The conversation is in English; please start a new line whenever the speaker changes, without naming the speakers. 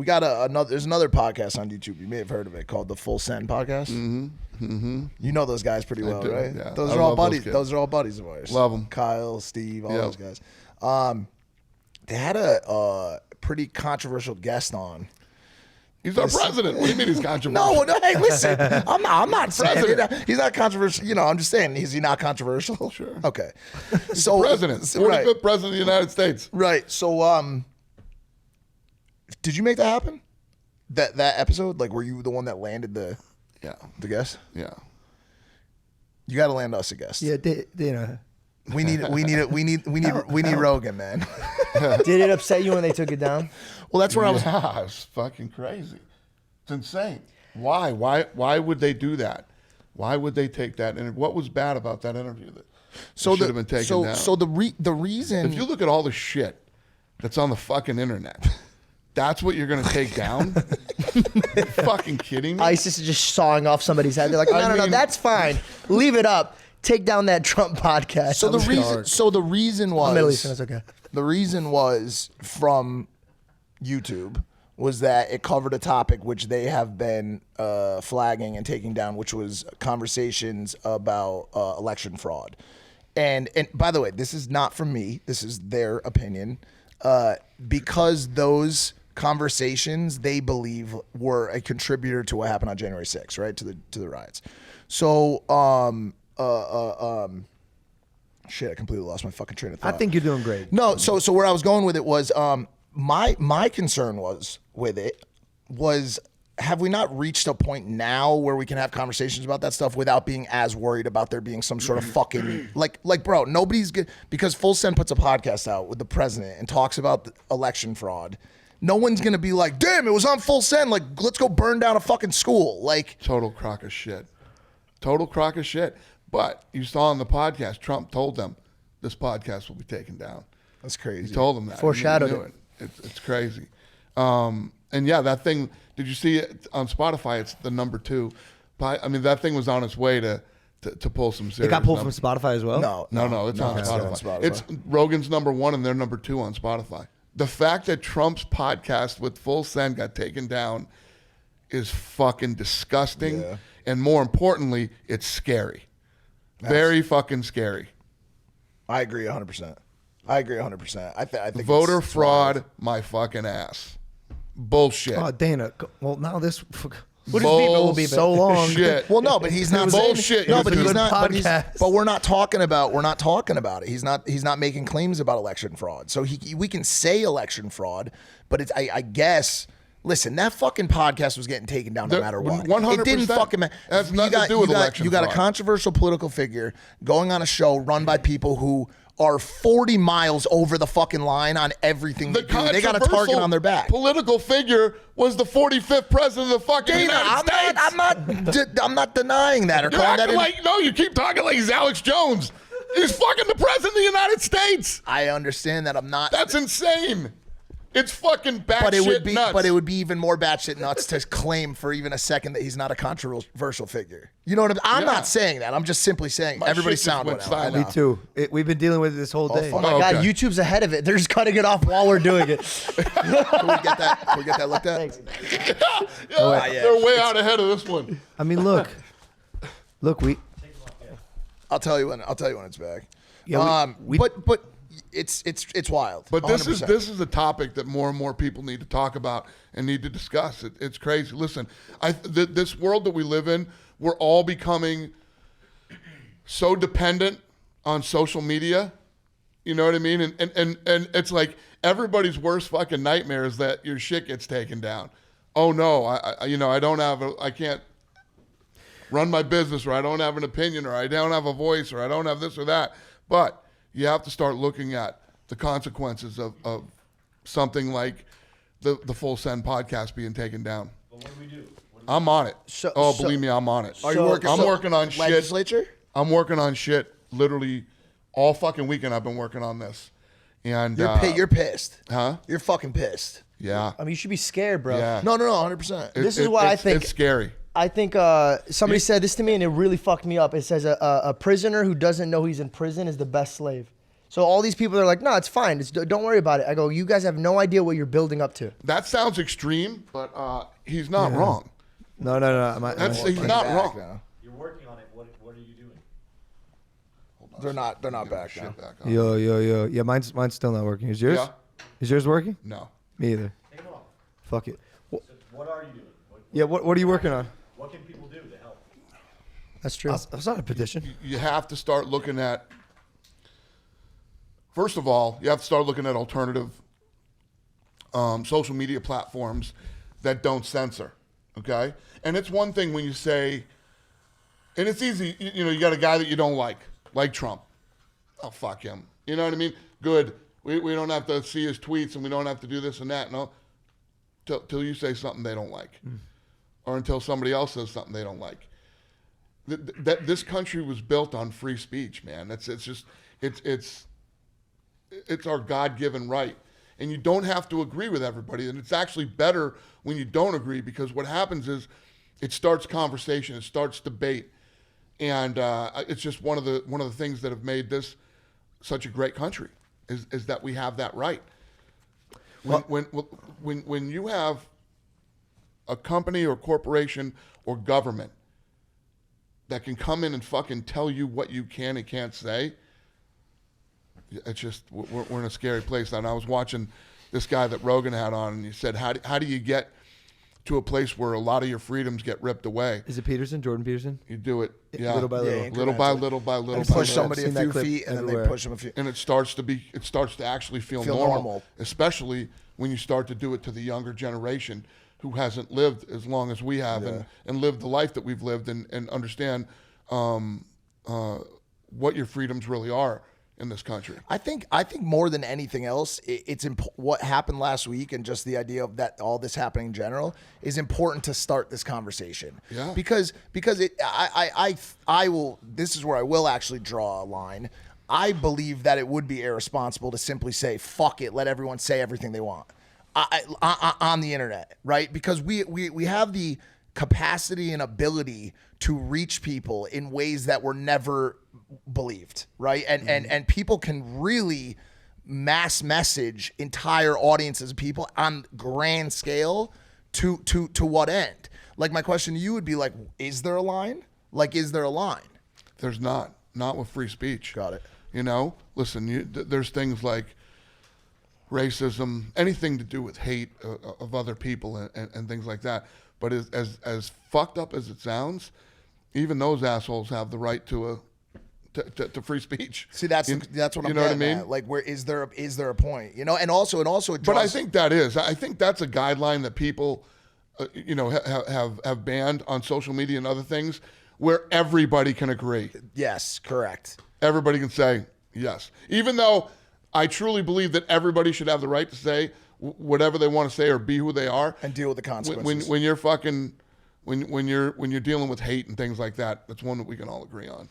We got there's another podcast on YouTube. You may have heard of it called the Full Send Podcast. You know those guys pretty well, right?
Yeah.
Those are all buddies. Those are all buddies of ours.
Love them.
Kyle, Steve, all those guys. They had a pretty controversial guest on.
He's our president. What do you mean he's controversial?
No, hey, listen. I'm not saying he's not controversial. You know, I'm just saying, is he not controversial?
Sure.
Okay. So
president, 45th president of the United States.
Right. So, did you make that happen? That episode? Like, were you the one that landed the guest?
Yeah.
You got to land us a guest.
Yeah, you know.
We need Rogan, man.
Did it upset you when they took it down?
Well, that's where I was.
Yeah, it's fucking crazy. It's insane. Why? Why would they do that? Why would they take that? And what was bad about that interview that should have been taken down?
So the reason,
if you look at all the shit that's on the fucking internet, that's what you're gonna take down? You're fucking kidding me?
ISIS is just sawing off somebody's head. They're like, no, that's fine. Leave it up. Take down that Trump podcast.
So the reason was
Middle Eastern, that's okay.
The reason was from YouTube was that it covered a topic which they have been flagging and taking down, which was conversations about election fraud. And by the way, this is not from me. This is their opinion. Because those conversations they believe were a contributor to what happened on January 6th, right? To the riots. So shit, I completely lost my fucking train of thought.
I think you're doing great.
No, so where I was going with it was my concern was have we not reached a point now where we can have conversations about that stuff without being as worried about there being some sort of fucking like bro, nobody's good because Full Send puts a podcast out with the president and talks about the election fraud. No one's gonna be like, damn, it was on Full Send. Like, let's go burn down a fucking school. Like,
total crock of shit. Total crock of shit. But you saw on the podcast, Trump told them this podcast will be taken down.
That's crazy.
He told them that.
Foreshadowed it.
It's crazy. And yeah, that thing, did you see it on Spotify? It's the #2. I mean, that thing was on its way to pull some serious.
It got pulled from Spotify as well?
No, it's on Spotify. It's Rogan's #1 and they're #2 on Spotify. The fact that Trump's podcast with Full Send got taken down is fucking disgusting. Yeah. And more importantly, it's scary. Very fucking scary.
I agree 100%. I think
voter fraud, my fucking ass. Bullshit.
Oh, Dana. Well, now this.
We'll
be so long.
Shit.
Well, no, but he's not
bullshit.
No, but he's not. But we're not talking about it. He's not making claims about election fraud. So we can say election fraud, but it's I guess. Listen, that fucking podcast was getting taken down no matter what.
100%.
It didn't fucking matter.
Has nothing to do with election
You got
fraud.
a controversial political figure going on a show run by people who are 40 miles over the fucking line on everything they do. They got a target on their back.
Political figure was the 45th president of the fucking United States.
I'm not denying that or calling that.
No, you keep talking like he's Alex Jones. He's fucking the president of the United States.
I understand that. I'm not.
That's insane. It's fucking batshit nuts.
But it would be even more batshit nuts to claim for even a second that he's not a controversial figure. You know what I'm not saying that. I'm just simply saying everybody sound whatever.
Me too. We've been dealing with it this whole day.
Oh
my God, YouTube's ahead of it. They're just cutting it off while we're doing it.
Can we get that looked at?
Thanks.
They're way out ahead of this one.
I mean, look,
I'll tell you when it's back.
Yeah,
but it's wild.
But
100%.
this is a topic that more and more people need to talk about and need to discuss. It's crazy. Listen, this world that we live in, we're all becoming so dependent on social media. You know what I mean? And it's like everybody's worst fucking nightmare is that your shit gets taken down. Oh no, I can't run my business, or I don't have an opinion, or I don't have a voice, or I don't have this or that. But you have to start looking at the consequences of something like the Full Send podcast being taken down.
But what do we do?
I'm on it. Believe me, I'm on it.
Are you working?
I'm working on shit.
Legislature?
I'm working on shit literally all fucking weekend. I've been working on this. And
you're pissed.
Huh?
You're fucking pissed.
Yeah.
I mean, you should be scared, bro.
Yeah.
No, 100%.
This is what I think.
It's scary.
I think somebody said this to me and it really fucked me up. It says a prisoner who doesn't know he's in prison is the best slave. So all these people are like, no, it's fine. Don't worry about it. I go, you guys have no idea what you're building up to.
That sounds extreme, but he's not wrong.
No.
He's not wrong.
Now.
You're working on it. What are you doing?
They're not back now.
Back on.
Yo. Yeah, mine's still not working. Is yours?
Yeah.
Is yours working?
No.
Me either.
Take them off.
Fuck it.
So what are you doing?
Yeah, what are you working on?
What can people do to help?
That's true.
I'll start a petition.
You have to start looking at. First of all, you have to start looking at alternative social media platforms that don't censor. Okay, and it's one thing when you say, and it's easy. You got a guy that you don't like Trump. Oh, fuck him. You know what I mean? Good. We don't have to see his tweets and we don't have to do this and that. No. Till you say something they don't like. Or until somebody else says something they don't like. This country was built on free speech, man. It's our God-given right. And you don't have to agree with everybody. And it's actually better when you don't agree, because what happens is it starts conversation, it starts debate. And it's just one of the things that have made this such a great country is that we have that right. When you have a company or corporation or government that can come in and fucking tell you what you can and can't say, it's just, we're in a scary place. And I was watching this guy that Rogan had on, and he said, how do you get to a place where a lot of your freedoms get ripped away?
Is it Peterson? Jordan Peterson?
You do it, yeah,
Little by little.
Yeah,
little by little by little.
And
by
push
little.
somebody a
Seen that
few
clip
feet, and then
everywhere.
they push them a few.
And it starts to actually feel normal, especially when you start to do it to the younger generation who hasn't lived as long as we have and lived the life that we've lived and understand what your freedoms really are in this country.
I think more than anything else, it's what happened last week, and just the idea of that all this happening in general is important to start this conversation.
Yeah.
Because I will. This is where I will actually draw a line. I believe that it would be irresponsible to simply say fuck it, let everyone say everything they want on the internet, right? Because we have the capacity and ability to reach people in ways that were never believed, right? And people can really mass message entire audiences of people on grand scale to what end? Like, my question to you would be like, is there a line? Like, is there a line?
There's not with free speech.
Got it.
Listen, there's things like racism, anything to do with hate of other people and things like that. But as fucked up as it sounds, even those assholes have the right to free speech.
See, that's what I'm
you know what I
getting
mean?
at. Like, where is there a point? And also it draws.
But I think that's a guideline that people, have banned on social media and other things, where everybody can agree.
Yes, correct.
Everybody can say yes, even though I truly believe that everybody should have the right to say whatever they want to say or be who they are
And deal with the consequences.
when you're fucking when you're dealing with hate and things like that. That's one that we can all agree on.